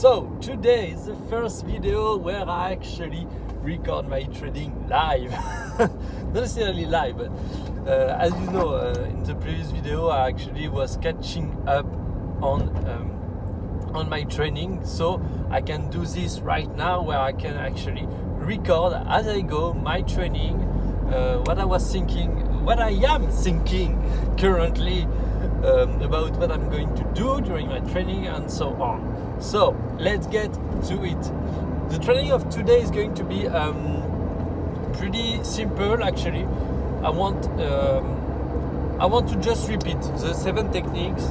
So today is the first video where I actually record my trading live. Not necessarily live, but as you know, in the previous video I actually was catching up on my training, so I can do this right now where I can actually record as I go my training, what I was thinking, what I am thinking currently about what I'm going to do during my training and so on. So let's get to it. The training of today is going to be pretty simple actually. I want to just repeat the 7 techniques,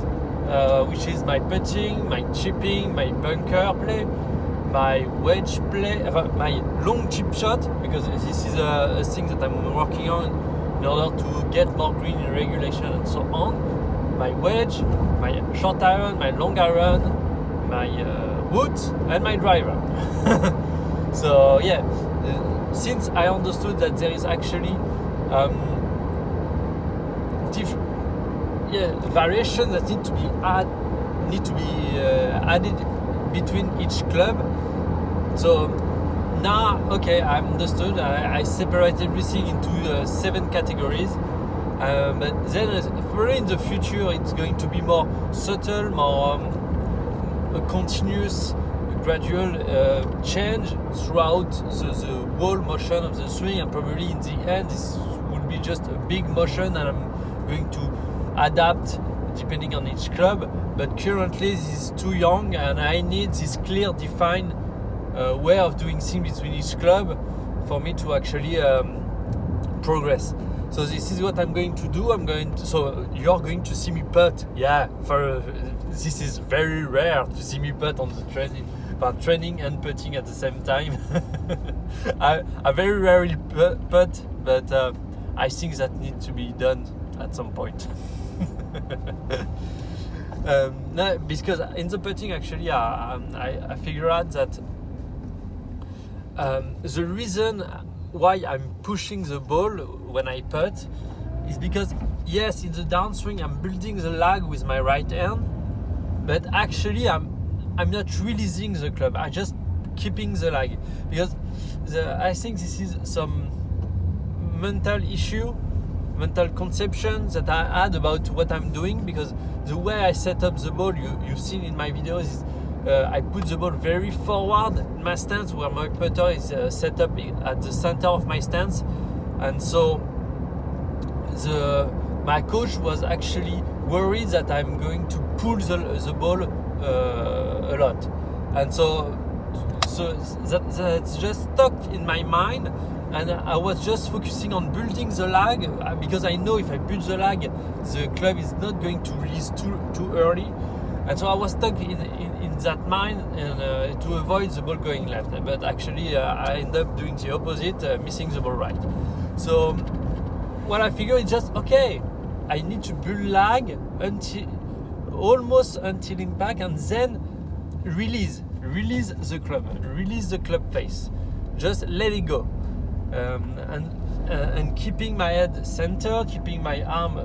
which is my putting, my chipping, my bunker play, my wedge play, my long chip shot, because this is a thing that I'm working on in order to get more green in regulation and so on. My wedge, my short iron, my long iron, my wood, and my driver. So yeah, since I understood that there is actually variation that need to be added between each club. So now, okay, I understood. I separate everything into 7 categories. But then probably in the future it's going to be more subtle, more a continuous, gradual change throughout the whole motion of the swing, and probably in the end this will be just a big motion and I'm going to adapt depending on each club. But currently this is too young and I need this clear defined way of doing things between each club for me to actually progress. So this is what I'm going to do. So you're going to see me putt. Yeah, this is very rare to see me putt on the training and putting at the same time. I very rarely putt, but I think that needs to be done at some point. No, because in the putting actually I figure out that the reason why I'm pushing the ball when I putt is because, yes, in the downswing I'm building the lag with my right hand, but actually I'm not releasing the club. I'm just keeping the lag, because I think this is some mental conception that I had about what I'm doing, because the way I set up the ball, you've seen in my videos, is I put the ball very forward in my stance, where my putter is set up at the center of my stance, and so my coach was actually worried that I'm going to pull the ball a lot, and so that's just stuck in my mind, and I was just focusing on building the lag, because I know if I build the lag, the club is not going to release too early. And so I was stuck in that mind, and to avoid the ball going left. But actually I end up doing the opposite, missing the ball right. So what I figured is just, okay, I need to build lag almost until impact, and then release the club face. Just let it go. And keeping my head centered, keeping my arm.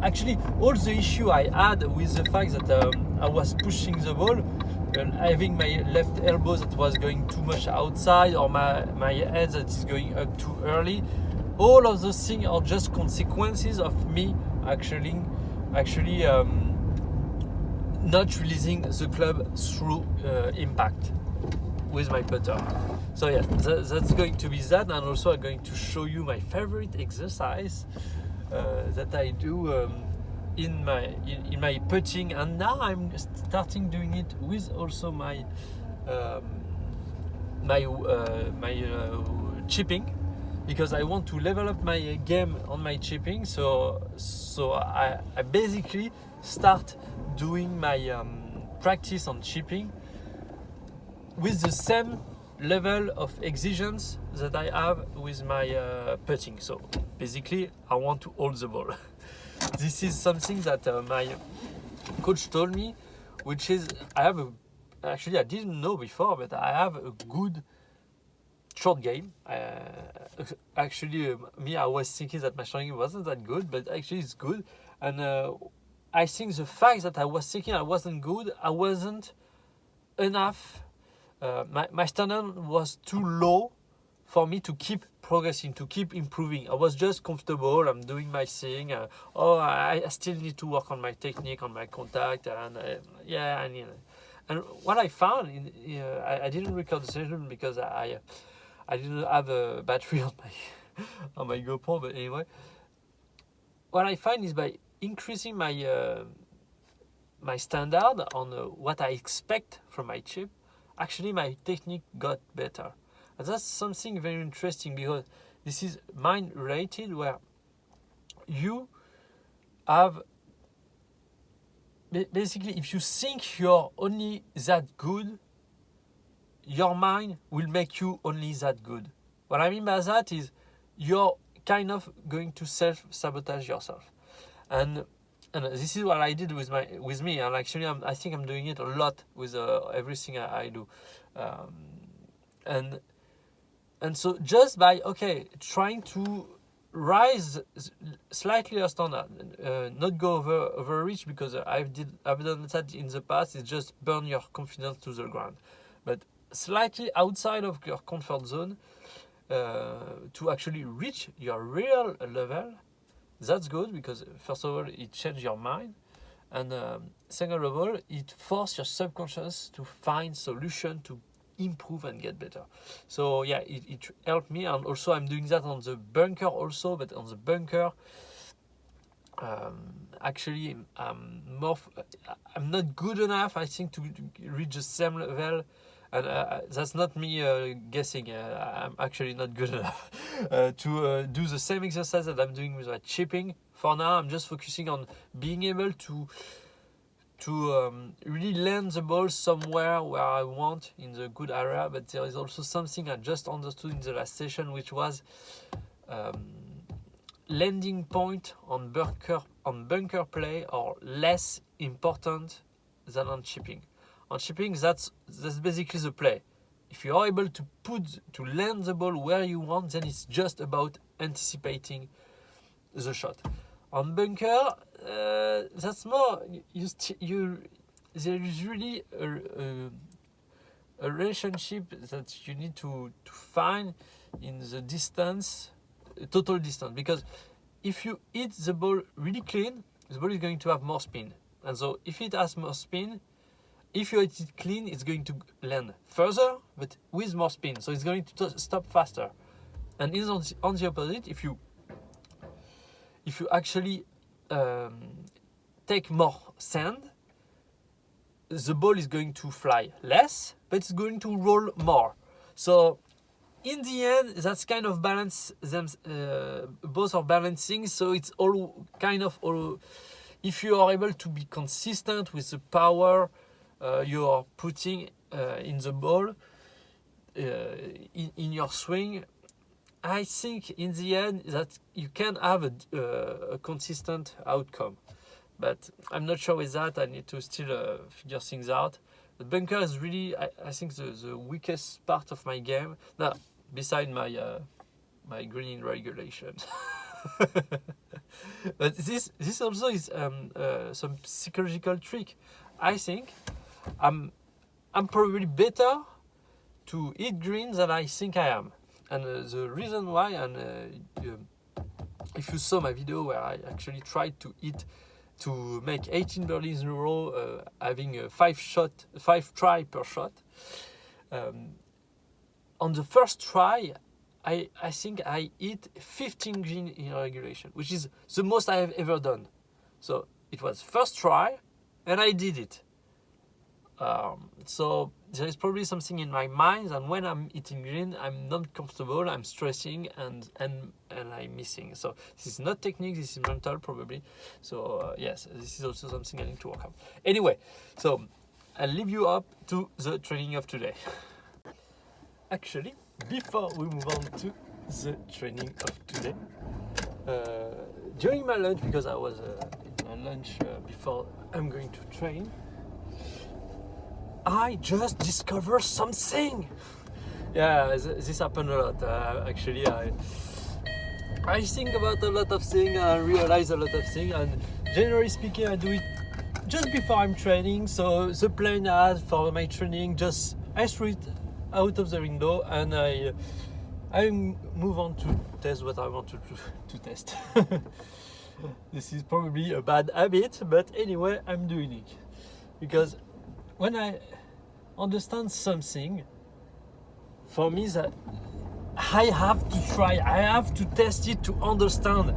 Actually, all the issue I had with the fact that I was pushing the ball and having my left elbow that was going too much outside, or my head that is going up too early. All of those things are just consequences of me actually not releasing the club through impact with my putter. So yeah, that's going to be that, and also I'm going to show you my favorite exercise that I do in my putting, and now I'm starting doing it with also my chipping, because I want to level up my game on my chipping. So I basically start doing my practice on chipping with the same level of exigence that I have with my putting. So basically I want to hold the ball. This is something that my coach told me, which is I didn't know before, but I have a good short game. Actually, I was thinking that my short game wasn't that good, but actually it's good. And I think the fact that I was thinking I wasn't good, I wasn't enough. My standard was too low for me to keep progressing, to keep improving. I was just comfortable. I'm doing my thing. I still need to work on my technique, on my contact, and And what I found, I didn't record the session because I didn't have a battery on my on my GoPro. But anyway, what I find is by increasing my my standard on what I expect from my chip, actually my technique got better. And that's something very interesting because this is mind related, where you have basically, if you think you're only that good, your mind will make you only that good. What I mean by that is you're kind of going to self-sabotage yourself. And this is what I did with me. And actually, I think I'm doing it a lot with everything I do. And so just by trying to rise slightly your standard, not go overreach, because I've done that in the past. It's just burn your confidence to the ground, but slightly outside of your comfort zone to actually reach your real level. That's good because first of all it changes your mind, and second of all it forces your subconscious to find solution to improve and get better. So yeah, it helped me. And also I'm doing that on the bunker also, but on the bunker actually I'm not good enough, I think, to reach the same level. And that's not me guessing. I'm actually not good enough to do the same exercise that I'm doing with my chipping. For now, I'm just focusing on being able to really land the ball somewhere where I want, in the good area. But there is also something I just understood in the last session, which was landing point on bunker play are less important than on chipping. On chipping, that's basically the play. If you are able to land the ball where you want, then it's just about anticipating the shot. On bunker, that's more there is really a relationship that you need to find in the distance, total distance. Because if you hit the ball really clean, the ball is going to have more spin. And so if it has more spin, if you hit it clean, it's going to land further, but with more spin. So it's going to stop faster. And on the opposite, if you actually take more sand, the ball is going to fly less, but it's going to roll more. So in the end, that's kind of balance them. Both are balancing. So it's all kind of all. If you are able to be consistent with the power you are putting in the ball, in your swing, I think in the end that you can have a consistent outcome. But I'm not sure with that. I need to still figure things out. The bunker is really, I think, the weakest part of my game. Now, beside my green regulation. But this also is some psychological trick. I think I'm probably better to hit green than I think I am. And the reason why, and if you saw my video where I actually tried to make 18 birdies in a row, having a 5 try per shot. On the first try, I think I hit 15 green in regulation, which is the most I have ever done. So it was first try, and I did it. So there is probably something in my mind, and when I'm hitting green, I'm not comfortable, I'm stressing, and I'm missing. So this is not technique, this is mental probably. So yes, this is also something I need to work on. Anyway, so I'll leave you up to the training of today. Actually, before we move on to the training of today, during my lunch, because I was in my lunch before I'm going to train, I just discovered something. Yeah, this happened a lot. Actually, I think about a lot of things, I realize a lot of things, and generally speaking, I do it just before I'm training, so the plan I had for my training, just I threw it out of the window and I move on to test what I want to test. This is probably a bad habit, but anyway, I'm doing it. Because when I understand something, for me that I have to try, I have to test it to understand.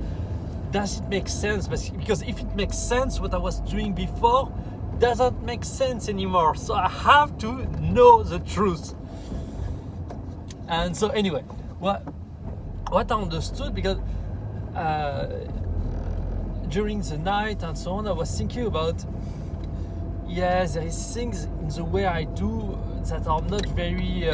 Does it make sense? Because if it makes sense, what I was doing before doesn't make sense anymore. So I have to know the truth. And so anyway, what I understood, because during the night and so on, I was thinking about, yeah, there is things in the way I do that are not very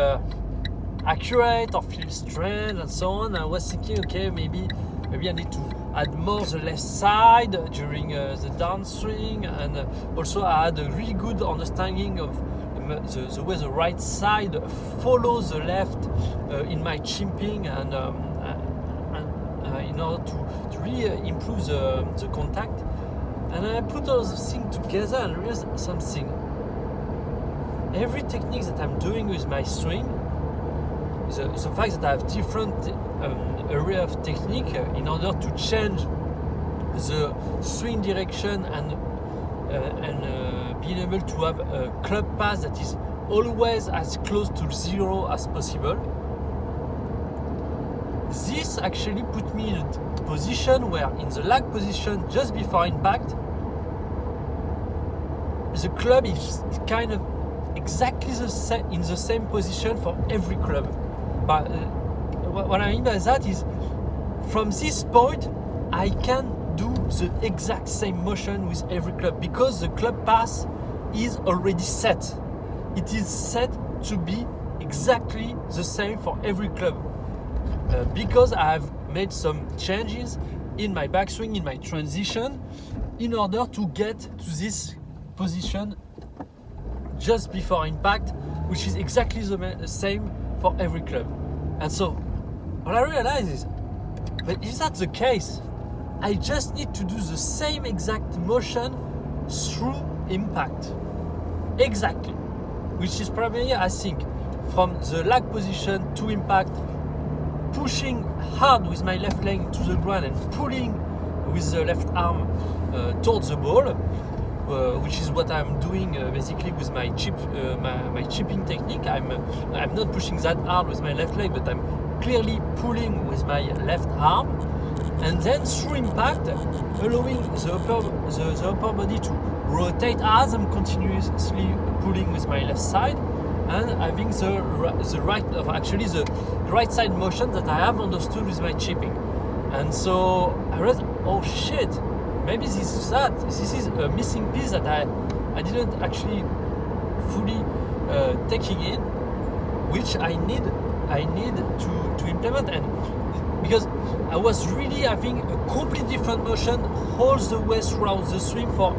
accurate or feel strange and so on. I was thinking, okay, maybe I need to add more the left side during the downswing, and also I had a really good understanding of the way the right side follows the left in my chipping, and in order to really improve the contact. And I put all those things together and realized something. Every technique that I'm doing with my swing, the fact that I have different area of technique in order to change the swing direction and being able to have a club pass that is always as close to zero as possible. This actually put me in a position where, in the lag position just before impact, the club is kind of exactly in the same position for every club. But what I mean by that is, from this point, I can do the exact same motion with every club because the club pass is already set. It is set to be exactly the same for every club. Because I have made some changes in my backswing, in my transition, in order to get to this position just before impact, which is exactly the same for every club. And so what I realize is, but if that's the case, I just need to do the same exact motion through impact. Exactly. Which is probably, I think, from the lag position to impact, pushing hard with my left leg to the ground and pulling with the left arm towards the ball, which is what I'm doing basically with my my chipping technique. I'm not pushing that hard with my left leg, but I'm clearly pulling with my left arm, and then through impact, allowing the upper body to rotate as I'm continuously pulling with my left side, and having the right side motion that I have understood with my chipping. And so I realized, oh shit, maybe this is a missing piece that I didn't actually fully taking in, which I need to implement. And because I was really having a completely different motion all the way throughout the swing for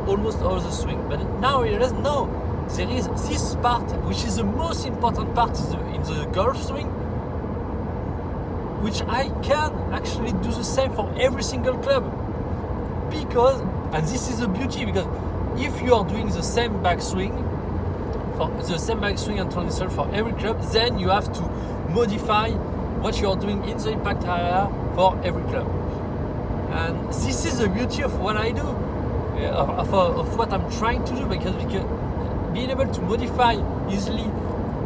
almost all the swing, but now I realize, no, there is this part which is the most important part in the golf swing, which I can actually do the same for every single club. Because, and this is the beauty, because if you are doing the same backswing and transition for every club, then you have to modify what you are doing in the impact area for every club. And this is the beauty of what I do, of what I'm trying to do, because being able to modify easily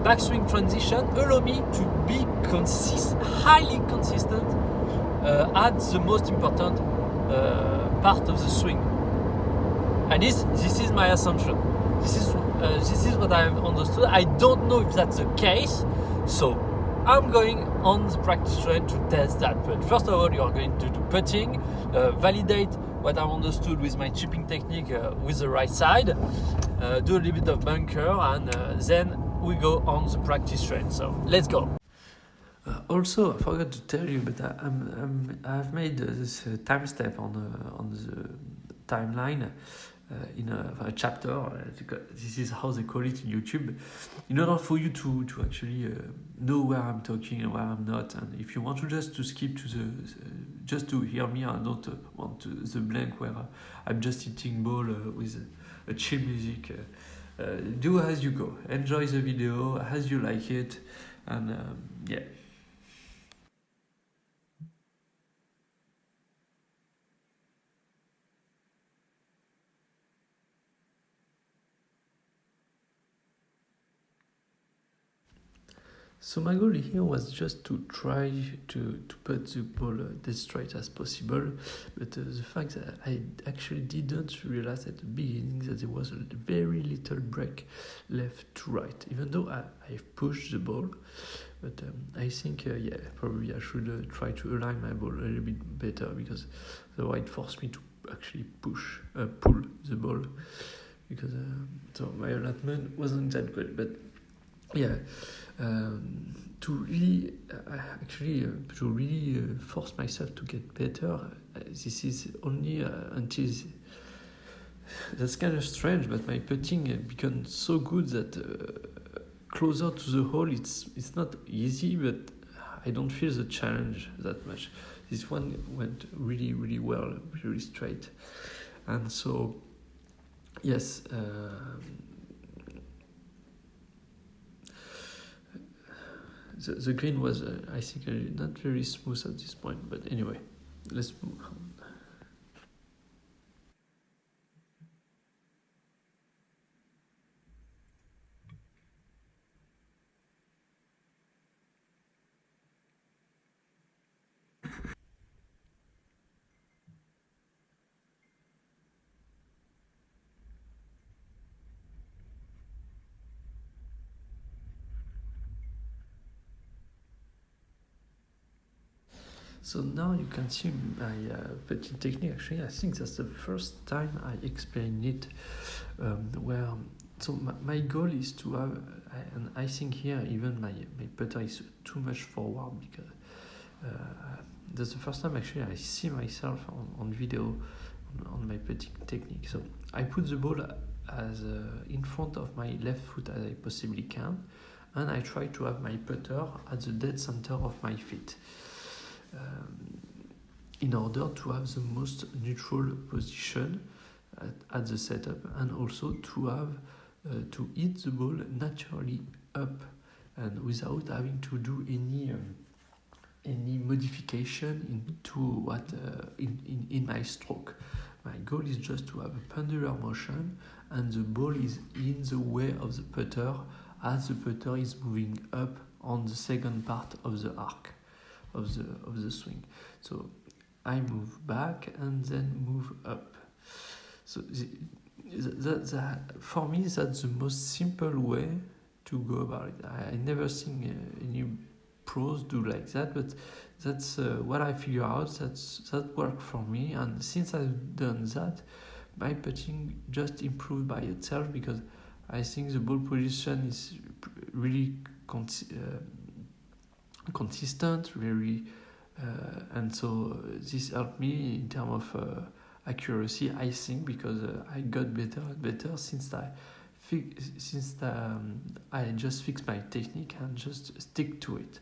backswing transition allow me to be highly consistent at the most important part of the swing. And this is my assumption. This is what I have understood. I don't know if that's the case, so I'm going on the practice train to test that. But first of all, you are going to do putting, validate what I understood with my chipping technique with the right side, do a little bit of bunker, and then we go on the practice train. So let's go. Also, I forgot to tell you, but I've made this time step on the timeline. in a chapter. This is how they call it in YouTube, in order for you to actually know where I'm talking and where I'm not. And if you want to just to skip to the just to hear me, I don't want the blank where I'm just eating ball with a chill music. Do as you go. Enjoy the video as you like it, and yeah. So my goal here was just to try to put the ball as straight as possible, but the fact that I actually didn't realize at the beginning that there was a very little break left to right, even though I pushed the ball. But I think, yeah, probably I should try to align my ball a little bit better, because otherwise it forced me to actually pull the ball, because so my alignment wasn't that good. But yeah, to really force myself to get better, this is only until that's kind of strange, but my putting become so good that closer to the hole it's not easy, but I don't feel the challenge that much. This one went really well, really straight, and so yes. The green was, I think, not very smooth at this point, but anyway, let's move on. So now you can see my putting technique. Actually, I think that's the first time I explain it. Where so my goal is to have, and I think here even my putter is too much forward, because that's the first time actually I see myself on video on my putting technique. So I put the ball as in front of my left foot as I possibly can, and I try to have my putter at the dead center of my feet. In order to have the most neutral position at the setup, and also to have to hit the ball naturally up, and without having to do any modification into what in my stroke. My goal is just to have a pendular motion, and the ball is in the way of the putter as the putter is moving up on the second part of the arc of the swing. So I move back and then move up. So for me, that's the most simple way to go about it. I never seen any pros do like that, but that's what I figure out. That worked for me, and since I've done that, my putting just improved by itself, because I think the ball position is really consistent, very, and so this helped me in terms of accuracy, I think, because I got better and better since I just fixed my technique and just stick to it.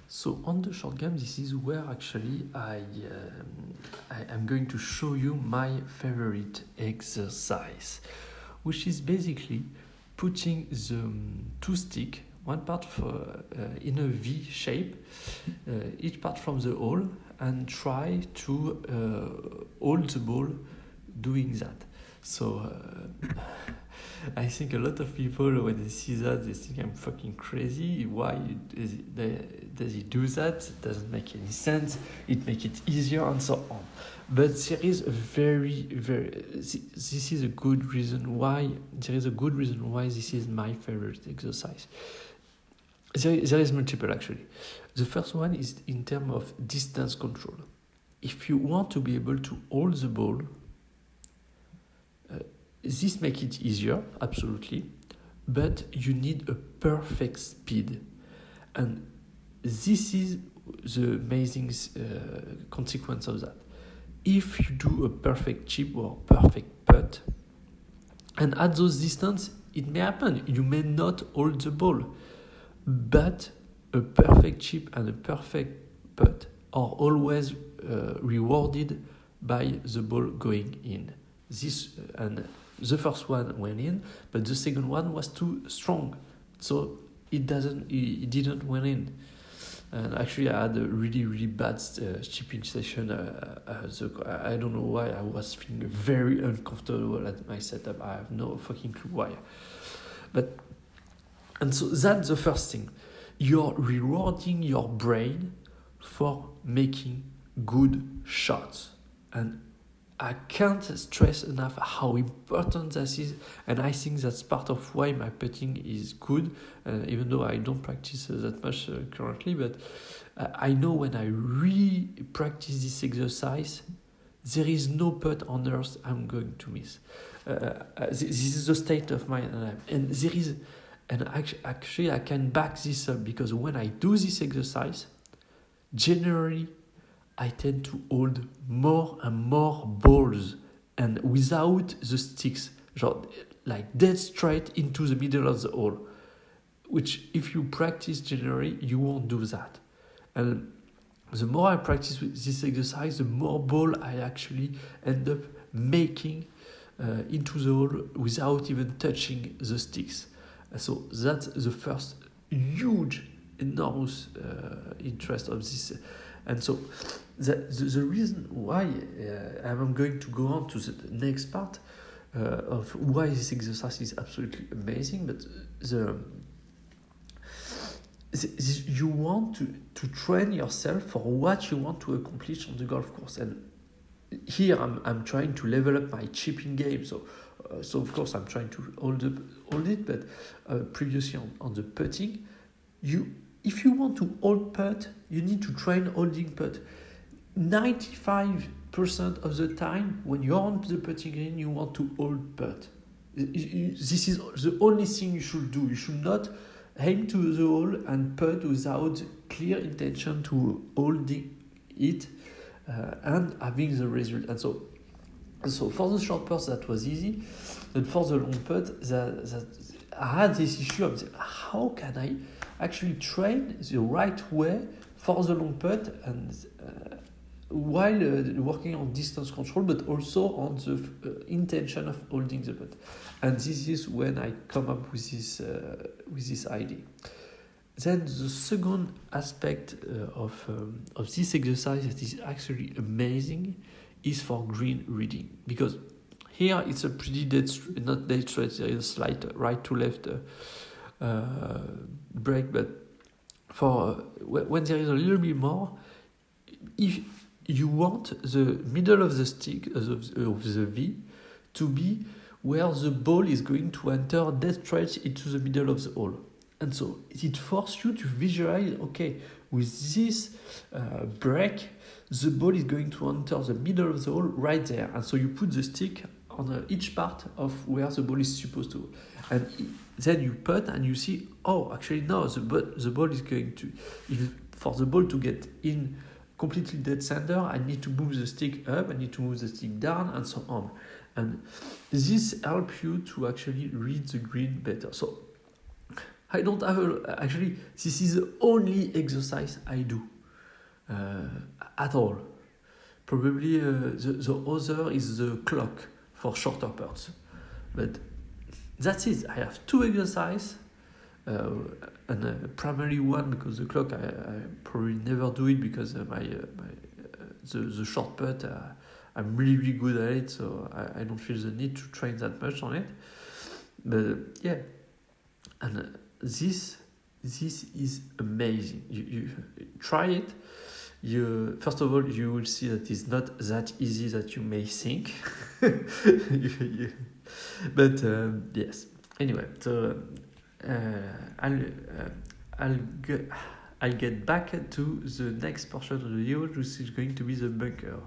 So on the short game, this is where actually I am going to show you my favorite exercise, which is basically putting the two sticks, one part in a V shape, each part from the hole, and try to hold the ball doing that. So I think a lot of people, when they see that, they think I'm fucking crazy. Why does he do that? It doesn't make any sense. It makes it easier, and so on. But there is a this is a good reason why. There is a good reason why this is my favorite exercise. There is multiple, actually. The first one is in terms of distance control. If you want to be able to hold the ball, this makes it easier, absolutely, but you need a perfect speed. And this is the amazing consequence of that. if you do a perfect chip or perfect putt, and at those distance, it may happen. You may not hold the ball, but a perfect chip and a perfect putt are always rewarded by the ball going in. This and the first one went in, but the second one was too strong, so it didn't went in. And actually, I had a really bad chipping session. I don't know why I was feeling very uncomfortable at my setup. I have no fucking clue why. And so that's the first thing. You're rewarding your brain for making good shots. And I can't stress enough how important this is, and I think that's part of why my putting is good, even though I don't practice that much currently, but I know when I really practice this exercise, there is no putt on earth I'm going to miss. This is the state of mind, and there is, and actually I can back this up, because when I do this exercise, generally I tend to hold more and more balls, and without the sticks, like dead straight into the middle of the hole, which if you practice generally, you won't do that. And the more I practice with this exercise, the more ball I actually end up making into the hole without even touching the sticks. So that's the first huge, enormous interest of this. And so the reason why I'm going to go on to the next part of why this exercise is absolutely amazing, but you want to train yourself for what you want to accomplish on the golf course. And here I'm trying to level up my chipping game, so of course I'm trying to hold it, but previously on the putting, if you want to hold putt, you need to train holding putt. 95% of the time, when you're on the putting green, you want to hold putt. This is the only thing you should do. You should not aim to the hole and putt without clear intention to holding it and having the result. And so for the short putts, that was easy. But for the long putt, that I had this issue of how can I actually train the right way for the long putt, and while working on distance control, but also on the intention of holding the putt. And this is when I come up with this idea. Then the second aspect of this exercise that is actually amazing is for green reading, because here it's a pretty not dead straight, there is a slight right to left break, but for when there is a little bit more, if you want the middle of the stick of the V to be where the ball is going to enter dead straight into the middle of the hole. And so it forces you to visualize, okay, with this break, the ball is going to enter the middle of the hole right there. And so you put the stick on each part of where the ball is supposed to. And then you putt and you see, oh, actually no, the ball is going to, for the ball to get in completely dead center, I need to move the stick up, I need to move the stick down, and so on. And this helps you to actually read the green better. So I don't have actually, this is the only exercise I do at all. Probably the other is the clock for shorter putts. But that's it. I have two exercises, and a primary one, because the clock I probably never do it because the short putt I'm really good at it, so I don't feel the need to train that much on it. But yeah, and this is amazing. You try it. First of all, you will see that it's not that easy that you may think. But yes. Anyway, so I'll get back to the next portion of the video, which is going to be the bunker.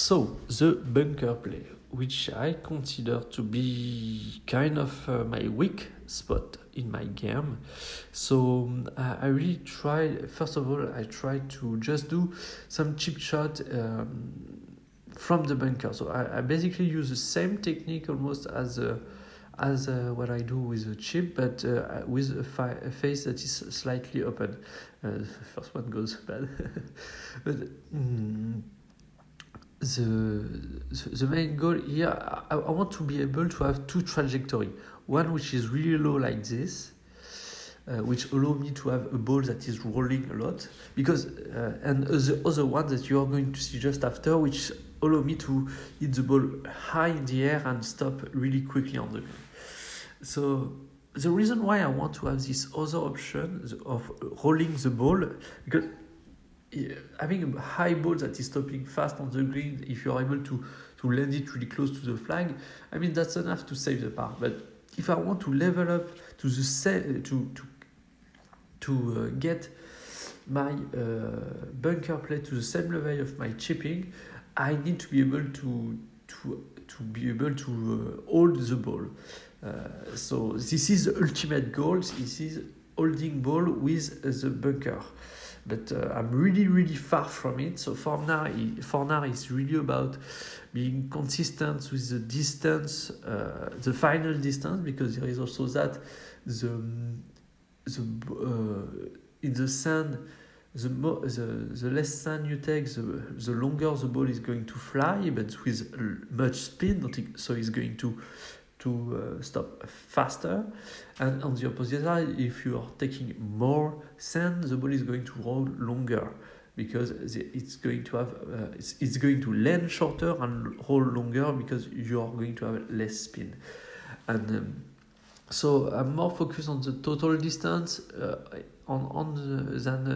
So, the bunker play, which I consider to be kind of my weak spot in my game. So, I really tried, first of all, I tried to just do some chip shot from the bunker. So, I basically use the same technique almost as what I do with a chip, but with a face that is slightly open. The first one goes bad. But the main goal here, I want to be able to have two trajectory. One which is really low like this, which allow me to have a ball that is rolling a lot, because and the other one that you are going to see just after, which allow me to hit the ball high in the air and stop really quickly on the ground. So the reason why I want to have this other option of rolling the ball, because having a high ball that is stopping fast on the green, if you are able to land it really close to the flag, I mean that's enough to save the par. But if I want to level up to the to get my bunker play to the same level of my chipping, I need to be able to be able to hold the ball. So this is the ultimate goal. This is holding ball with the bunker. But I'm really far from it. So for now it's really about being consistent with the distance, the final distance, because there is also that in the sand, the less sand you take, the longer the ball is going to fly, but with much speed, so it's going to stop faster. And on the opposite side, if you are taking more sand, the ball is going to roll longer, because it's going to have it's going to land shorter and roll longer, because you are going to have less spin. And so I'm more focused on the total distance than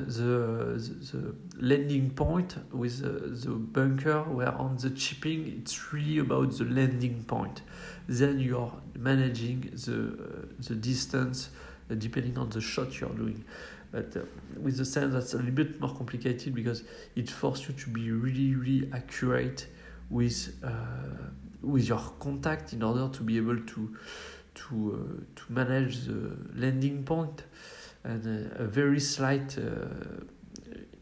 the landing point with the bunker, where on the chipping it's really about the landing point. Then you are managing the distance depending on the shot you're doing. But with the sand, that's a little bit more complicated, because it forces you to be really accurate with your contact in order to be able to manage the landing point. And a very slight,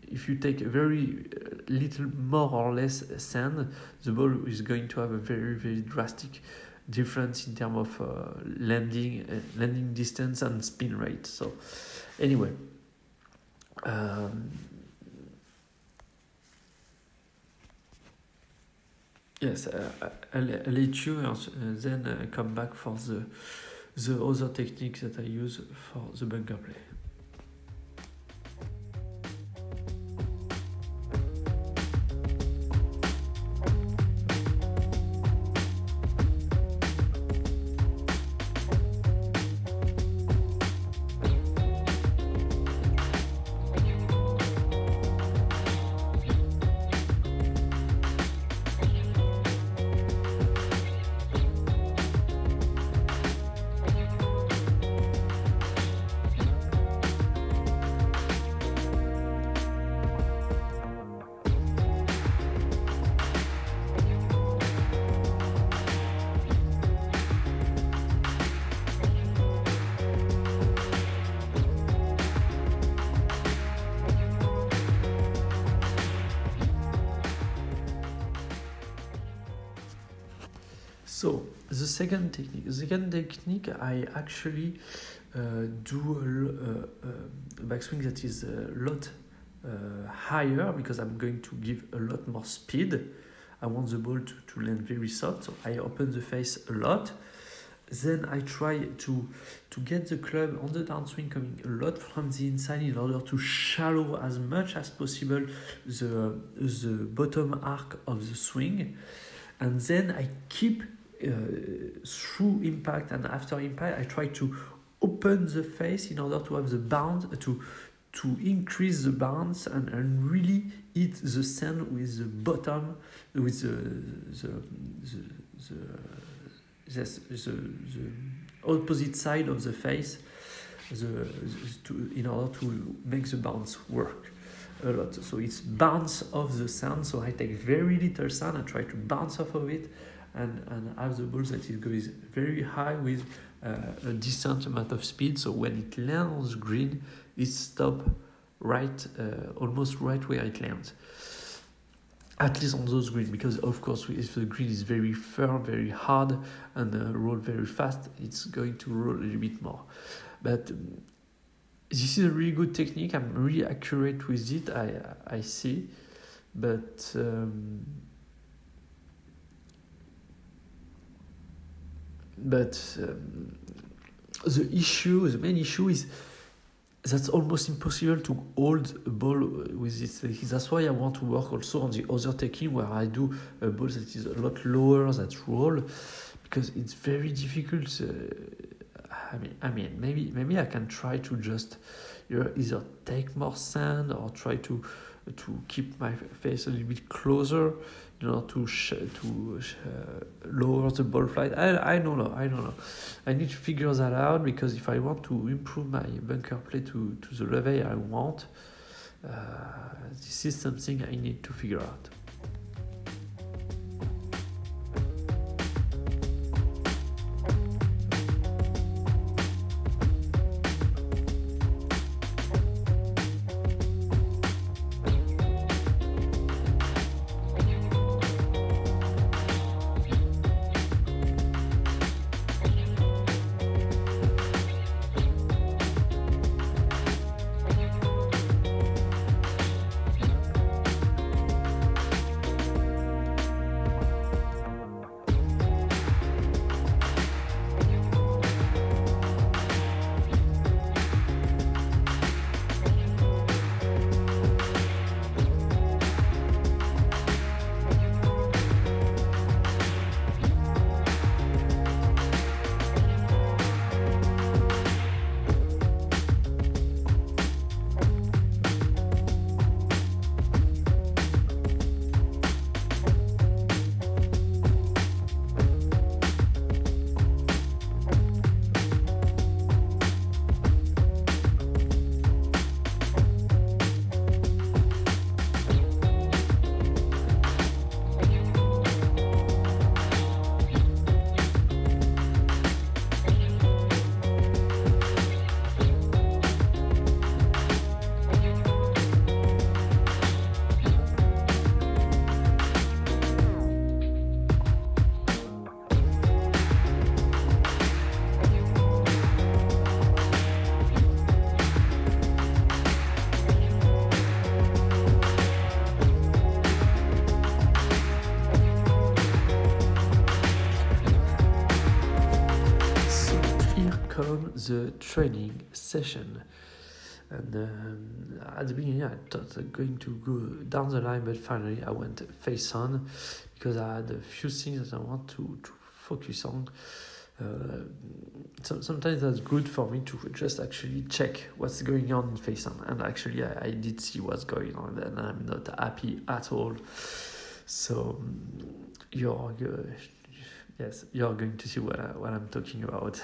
if you take a very little more or less sand, the ball is going to have a very drastic difference in terms of landing distance and spin rate. So anyway, yes, I'll let you then come back for the other techniques that I use for the bunker play. So the second technique, I actually do a backswing that is a lot higher, because I'm going to give a lot more speed. I want the ball to land very soft, so I open the face a lot. Then I try to get the club on the downswing coming a lot from the inside, in order to shallow as much as possible the bottom arc of the swing. And then I keep through impact and after impact, I try to open the face in order to have the bounce, to increase the bounce and really hit the sand with the bottom, with the opposite side of the face, in order to make the bounce work. a lot. So it's bounce off the sand. So I take very little sand, I try to bounce off of it, and have the ball that it goes very high with a decent amount of speed. So when it lands green, it stops right, almost right where it lands. At least on those greens, because of course if the green is very firm, very hard, and roll very fast, it's going to roll a little bit more. But this is a really good technique. I'm really accurate with it, I see. But the main issue is that's almost impossible to hold a ball with this technique. That's why I want to work also on the other technique where I do a ball that is a lot lower, that roll, because it's very difficult. I mean, maybe I can try to just either take more sand or try to keep my face a little bit closer, to lower the ball flight. I don't know. I need to figure that out, because if I want to improve my bunker play to the level I want, this is something I need to figure out. The training session, and at the beginning I thought going to go down the line, but finally I went face on, because I had a few things that I want to focus on. Sometimes that's good for me to just actually check what's going on in face on, and actually I did see what's going on, and I'm not happy at all. So you're going to see what I'm talking about.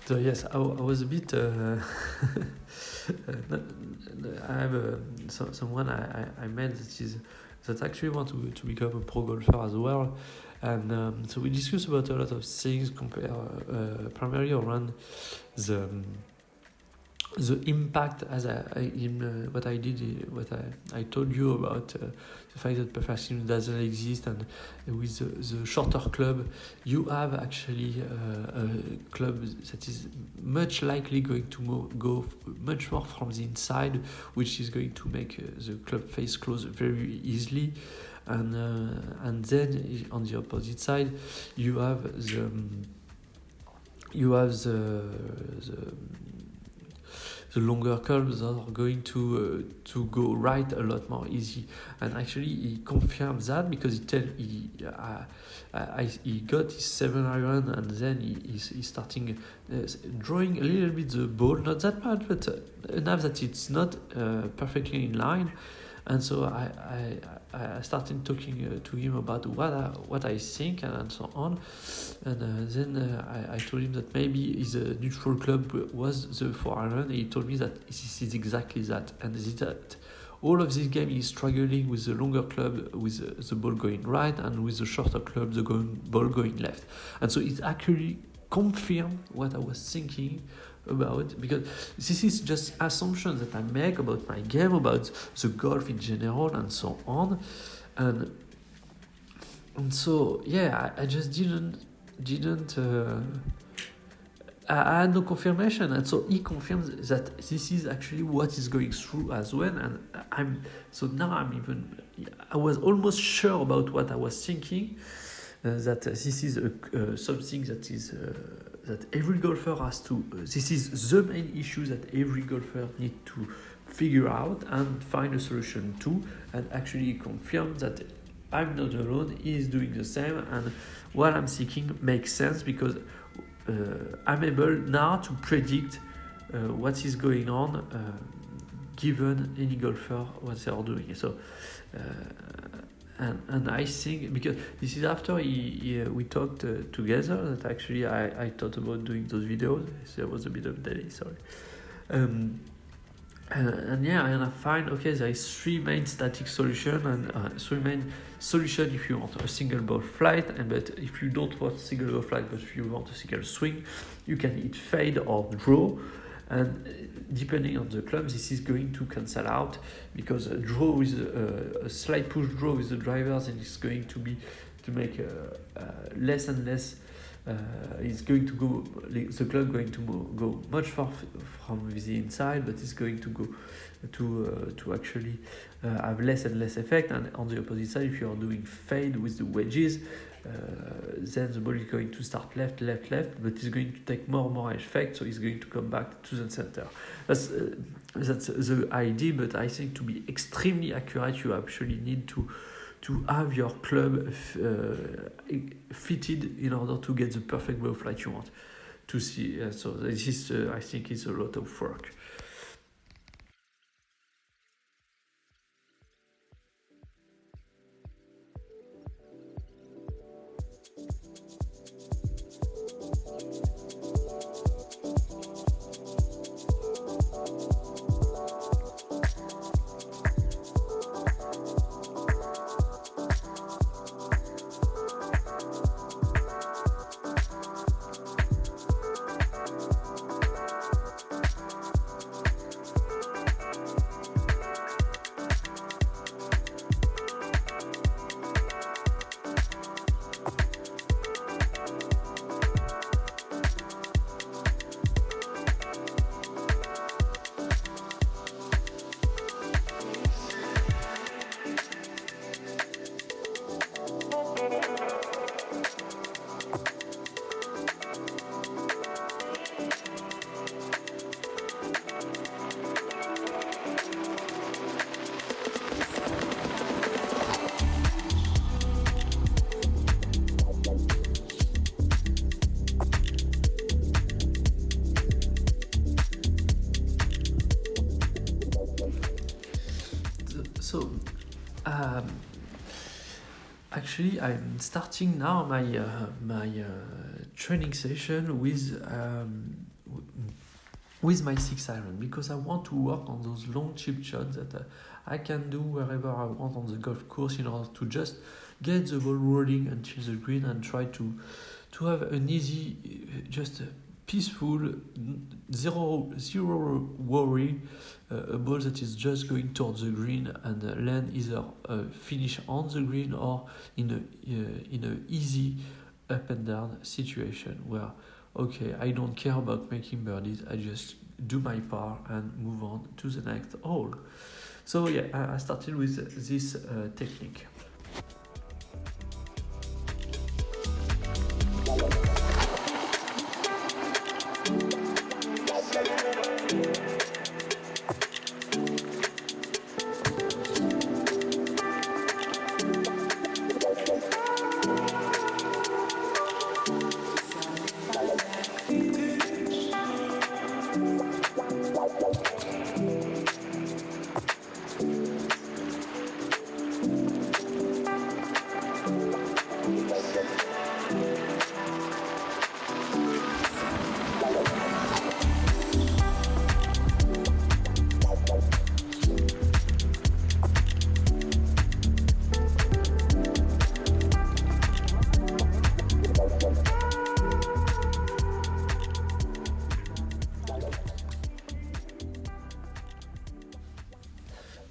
So yes, I was a bit. I have someone I met that actually want to become a pro golfer as well, and so we discuss about a lot of things, primarily around the impact as what I told you about the fact that perfectionism doesn't exist, and with the shorter club you have actually a club that is much likely going to go much more from the inside, which is going to make the club face close very easily, and then on the opposite side you have you have the longer curves that are going to go right a lot more easy. And actually he confirmed that because he got his 7-iron, and then he's starting drawing a little bit the ball, not that much, but enough that it's not perfectly in line. And so I started talking to him about what I think and so on. And then I told him that maybe his neutral club was the 4-iron. He told me that this is exactly that. And that all of this game is struggling with the longer club, with the ball going right, and with the shorter club, the ball going left. And so it actually confirmed what I was thinking about, because this is just assumptions that I make about my game, about the golf in general, and so on. And so yeah, I just didn't I had no confirmation, and so he confirms that this is actually what is going through as well. And I was almost sure about what I was thinking, that this is something that is that every golfer has to. This is the main issue that every golfer need to figure out and find a solution to. And actually confirm that I'm not alone. He is doing the same, and what I'm thinking makes sense, because I'm able now to predict what is going on, given any golfer what they are doing. So. And I think, because this is after we talked together, that actually I thought about doing those videos. So there was a bit of delay, sorry. And I find, okay, there is 3 main static solution, and 3 main solution if you want a single ball flight, but if you don't want a single ball flight, but if you want a single swing, you can hit fade or draw. And depending on the club, this is going to cancel out, because a draw with a slight push draw with the drivers, and it's going to make less and less. It's going to go, the club going to go much far from the inside, but it's going to go to actually have less and less effect. And on the opposite side, if you are doing fade with the wedges, then the ball is going to start left, but it's going to take more effect, so it's going to come back to the center. That's the idea, but I think to be extremely accurate, you actually need to have your club fitted in order to get the perfect ball flight you want to see. So this is, I think, it's a lot of work. So, actually, I'm starting now my training session with my 6-iron, because I want to work on those long chip shots that I can do wherever I want on the golf course, in order to just get the ball rolling until the green, and try to have an easy, just peaceful, zero worry, a ball that is just going towards the green and land either finish on the green or in a easy up and down situation where, okay, I don't care about making birdies, I just do my par and move on to the next hole. So yeah, I started with this technique.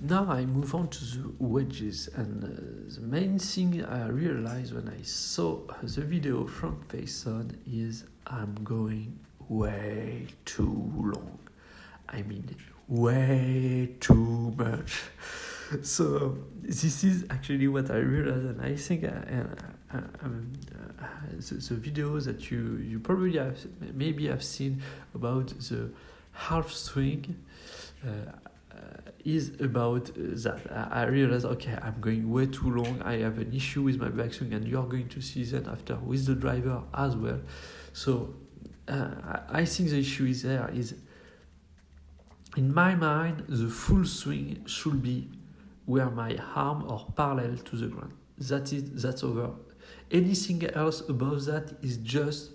Now I move on to the wedges, and the main thing I realized when I saw the video from face on is I'm going way too long. I mean, way too much. So this is actually what I realized, and I think the videos that you probably have seen about the half swing is about that. I realized, okay, I'm going way too long. I have an issue with my backswing, and you're going to see that after with the driver as well. So I think the issue is there is, in my mind, the full swing should be where my arm are parallel to the ground. That's over. Anything else above that is just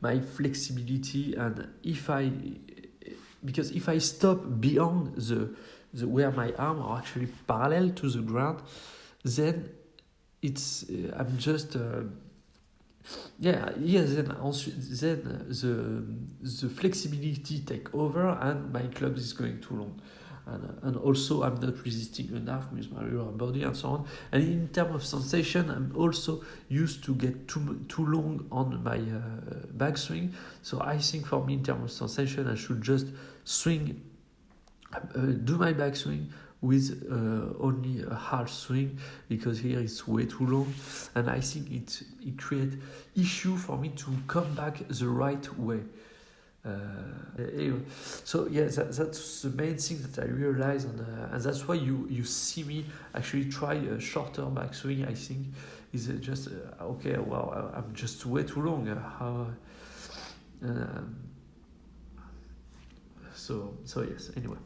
my flexibility, and because if I stop beyond the where my arm are actually parallel to the ground, then it's I'm just then the flexibility take over, and my club is going too long, and also I'm not resisting enough with my lower body and so on. And in terms of sensation, I'm also used to get too long on my backswing. So I think for me, in terms of sensation, I should just swing, do my backswing with only a half swing, because here it's way too long, and I think it creates issue for me to come back the right way. Anyway, so yeah, that's the main thing that I realized, and that's why you see me actually try a shorter backswing. I think is just okay. Well, I'm just way too long. So yes. Anyway.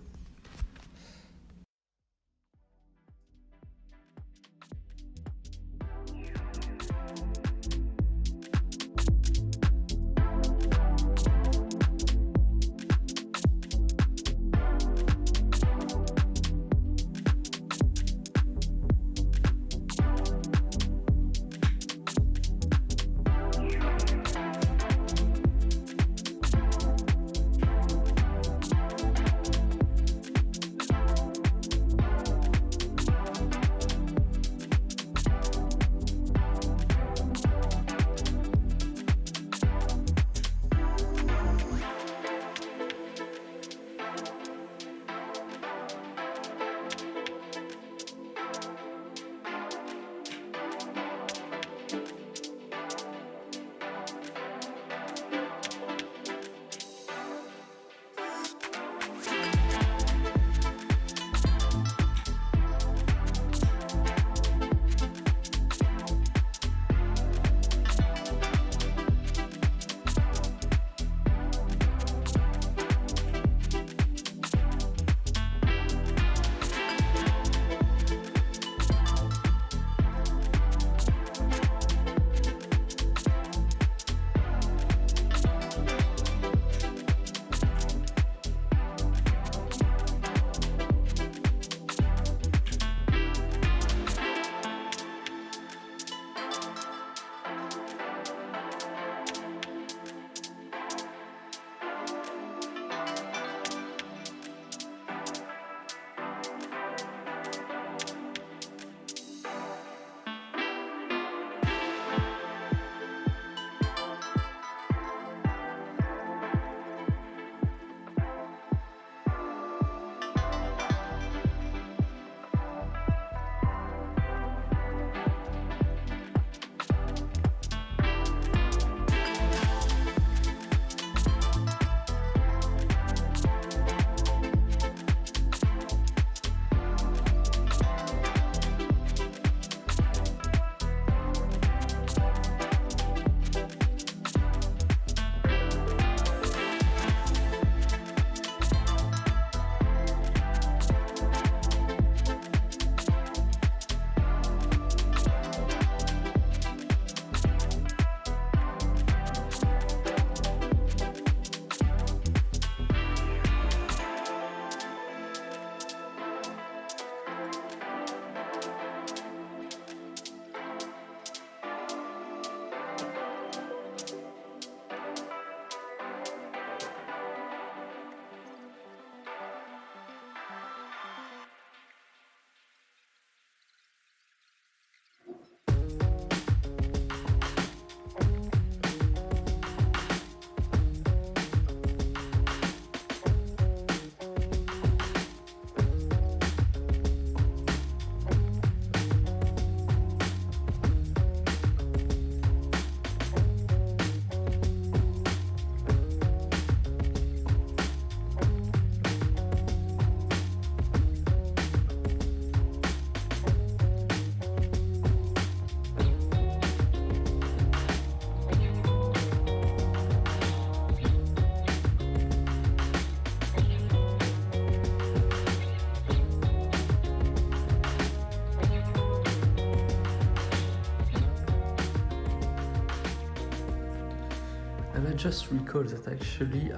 And I just recall that actually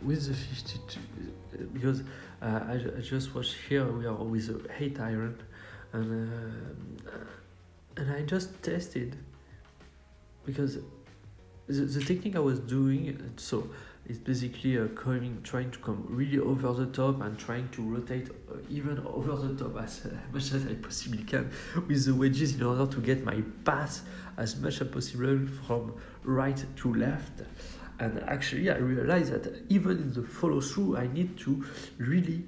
with the 52, because I just watched here we are with a 8 iron, and I just tested, because the technique I was doing, so it's basically trying to come really over the top and trying to rotate even over the top as much as I possibly can with the wedges in order to get my pass as much as possible from right to left. And actually I realized that even in the follow through I need to really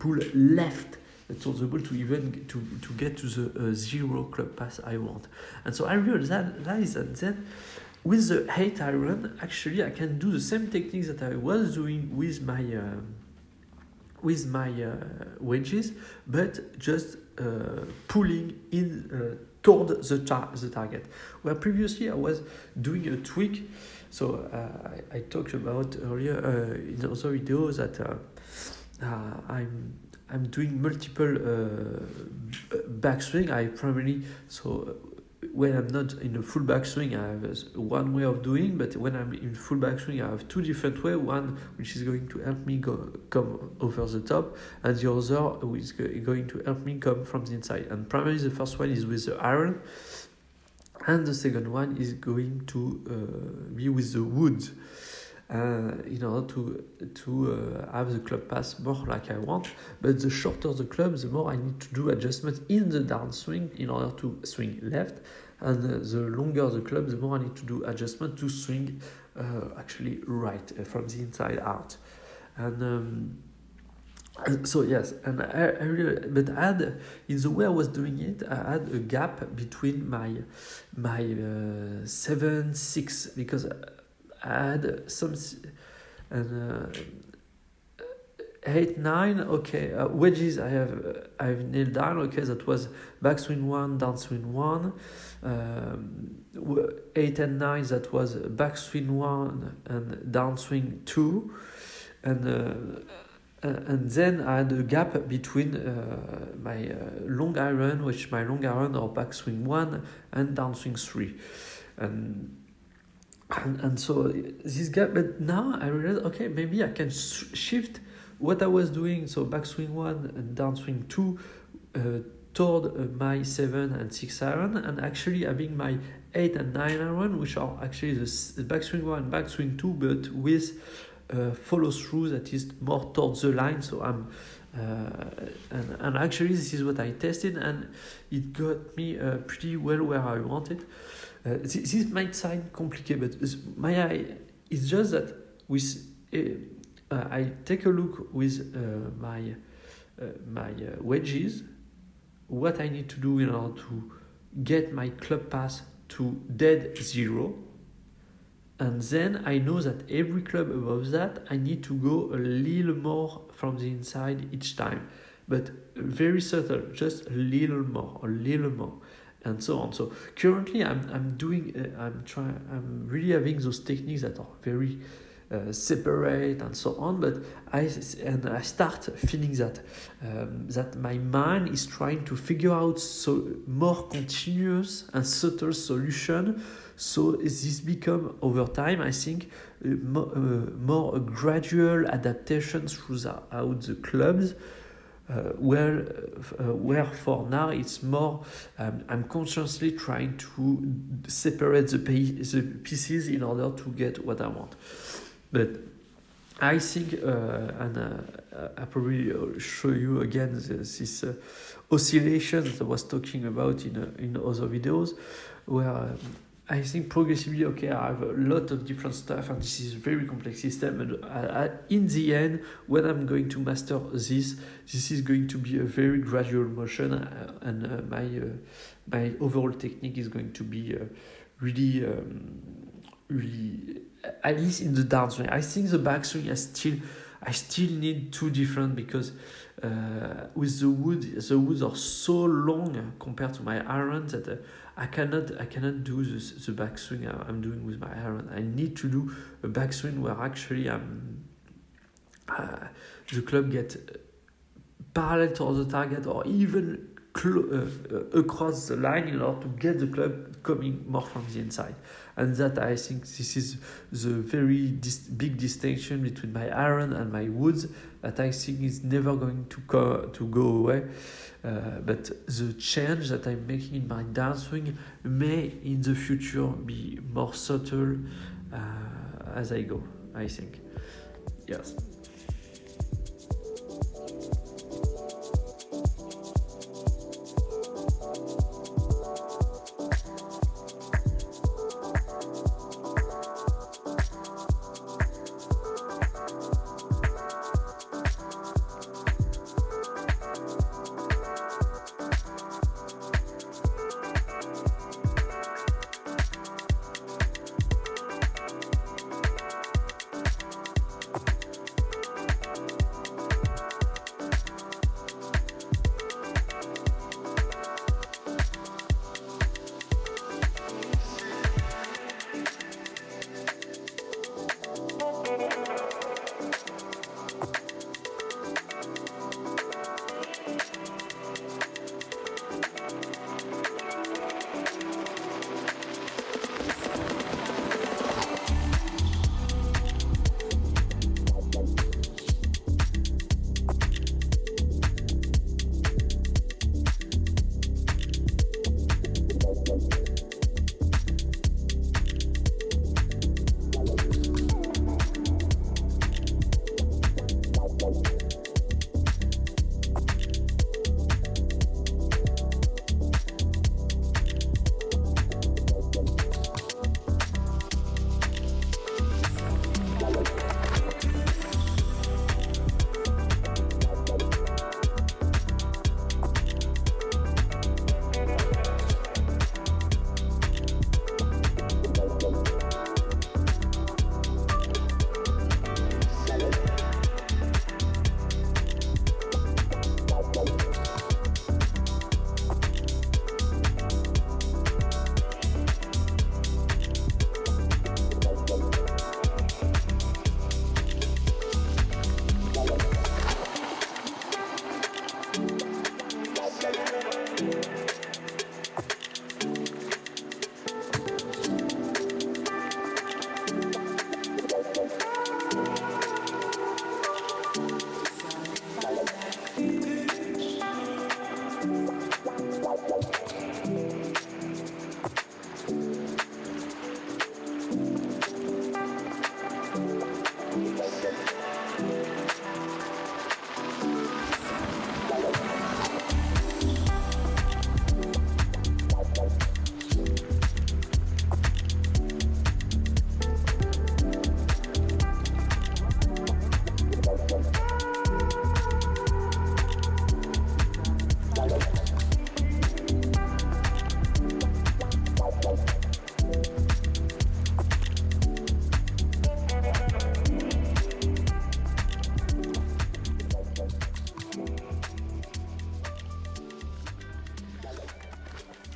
pull left towards the ball to even to get to the zero club pass I want. And so I realized that then with the 8 iron, actually I can do the same techniques that I was doing with my wedges, but just pulling in toward the target. Where previously I was doing a tweak. So I talked about earlier in other videos that I'm doing multiple backswing. I primarily when I'm not in a full backswing, I have one way of doing, but when I'm in full backswing, I have two different ways. One which is going to help me come over the top, and the other which is going to help me come from the inside. And primarily the first one is with the iron, and the second one is going to be with the wood. In order to have the club pass more like I want. But the shorter the club, the more I need to do adjustment in the downswing in order to swing left. And the longer the club, the more I need to do adjustment to swing actually right from the inside out. And so yes, and I really, but I had, in the way I was doing it, I had a gap between my 7-6, because I had some, and 8-9. Okay, wedges I've nailed down. Okay, that was backswing 1, downswing 1. 8 and 9, that was backswing 1 and downswing 2, and then I had a gap between my long iron, which my long iron or backswing 1 and downswing 3, and so this gap. But now I realize, okay, maybe I can shift what I was doing, so backswing 1 and downswing 2 toward my 7 and 6 iron, and actually having my 8 and 9 iron, which are actually the backswing 1 and backswing 2, but with follow through that is more towards the line. So I'm and actually this is what I tested, and it got me pretty well where I wanted. This might sound complicated, but it's just that with I take a look with my wedges, what I need to do in order to get my club pass to dead zero, and then I know that every club above that I need to go a little more from the inside each time, but very subtle, just a little more, and so on. So currently I'm really having those techniques that are very separate and so on, but I start feeling that my mind is trying to figure out more continuous and subtle solution. So this become over time, I think, more a gradual adaptation throughout the clubs. Where for now it's more I'm consciously trying to separate the pieces in order to get what I want. But I think, and I probably show you again this oscillation that I was talking about in other videos, where I think progressively, okay, I have a lot of different stuff, and this is a very complex system. And in the end, when I'm going to master this is going to be a very gradual motion, and my overall technique is going to be really, at least in the downswing. I think the backswing I still need two different, because with the woods are so long compared to my iron that I cannot do the backswing I'm doing with my iron. I need to do a backswing where actually the club get parallel to the target, or even across the line in order to get the club coming more from the inside. And that I think this is the very big distinction between my iron and my woods that I think is never going to go away. But the change that I'm making in my downswing may in the future be more subtle as I go, I think. Yes.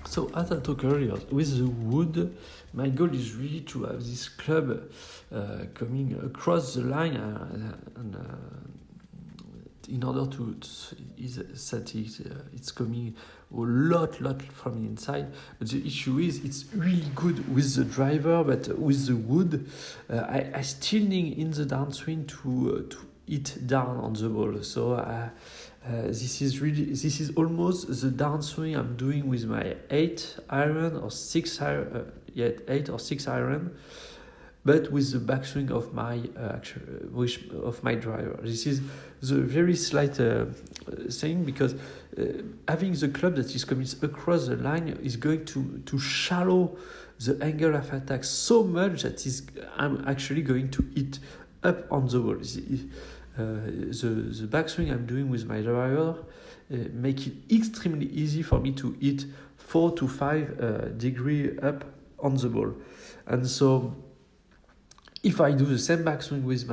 So as I talked earlier, with the wood, my goal is really to have this club coming across the line and in order to it's coming a lot from the inside. But the issue is it's really good with the driver, but with the wood, I still need in the downswing to hit down on the ball. So this is almost the downswing I'm doing with my 8 iron or 6 iron, 8 or 6 iron, but with the backswing of my driver. This is the very slight thing, because having the club that is coming across the line is going to shallow the angle of attack so much that I'm actually going to hit up on the ball. The backswing I'm doing with my driver make it extremely easy for me to hit 4 to 5 degree up on the ball. And so if I do the same backswing with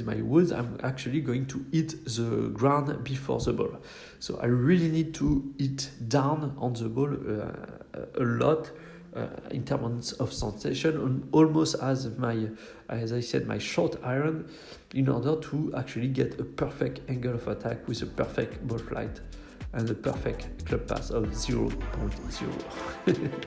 my woods, I'm actually going to hit the ground before the ball. So I really need to hit down on the ball a lot in terms of sensation, almost as I said, my short iron, in order to actually get a perfect angle of attack with a perfect ball flight. and a perfect club pass of 0.0.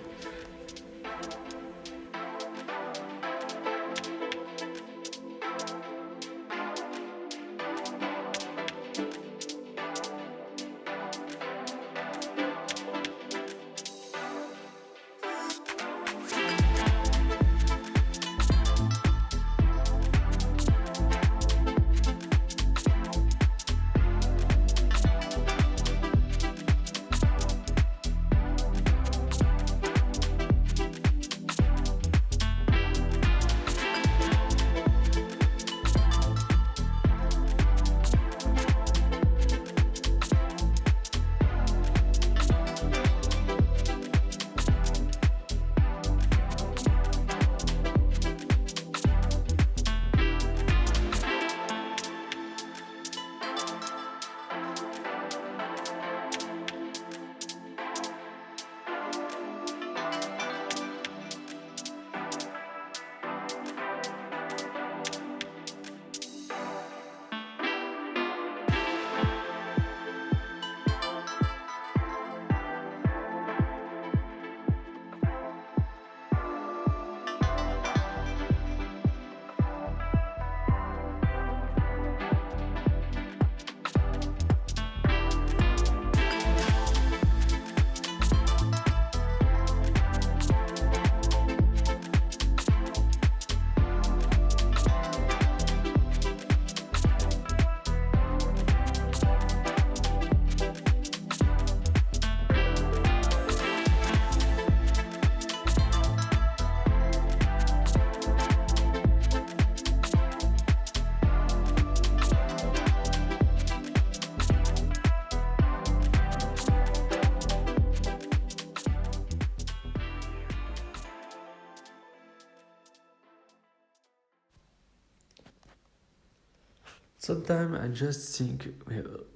Sometimes I just think,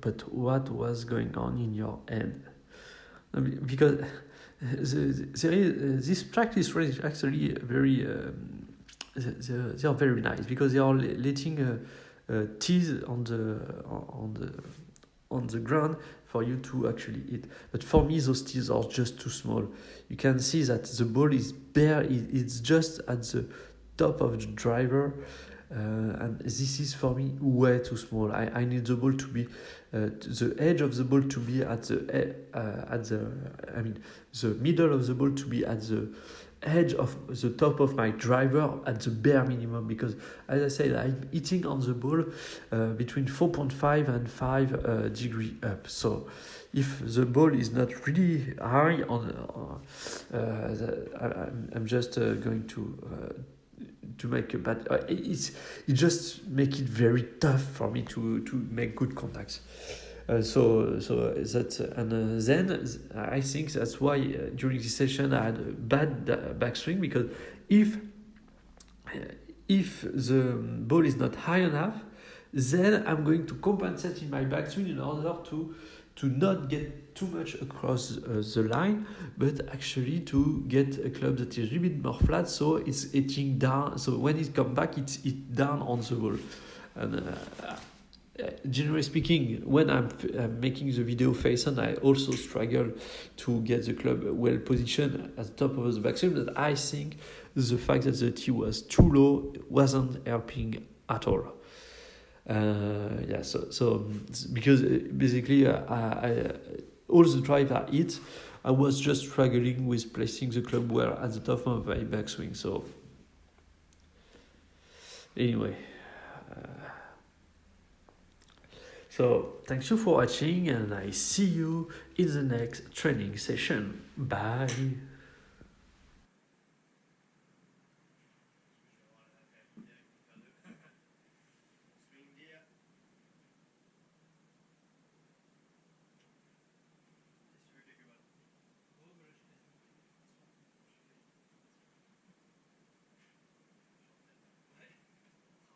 but what was going on in your head? Because this practice is actually very, they are very nice because they are letting teas on the ground for you to actually eat. But for me, those teas are just too small. You can see that the ball is bare. It's just at the top of the driver. And this is for me way too small. I need the ball to be the edge of the ball to be the middle of the ball to be at the edge of the top of my driver at the bare minimum, because as I said, I'm hitting on the ball between 4.5 and 5 degree up. So if the ball is not really high I'm just going to make a bad. It just make it very tough for me to make good contacts. So that and then I think that's why during this session I had a bad backswing, because if the ball is not high enough, then I'm going to compensate in my backswing in order to not get too much across the line, but actually to get a club that is a little bit more flat, so it's hitting down. So when it comes back, it's down on the ball. And generally speaking, when I'm making the video face on, I also struggle to get the club well positioned at the top of the backswing. But I think the fact that the tee was too low wasn't helping at all. So because basically I all the drive I hit, I was just struggling with placing the club well at the top of my backswing. So anyway, so thanks you for watching, and I see you in the next training session. Bye.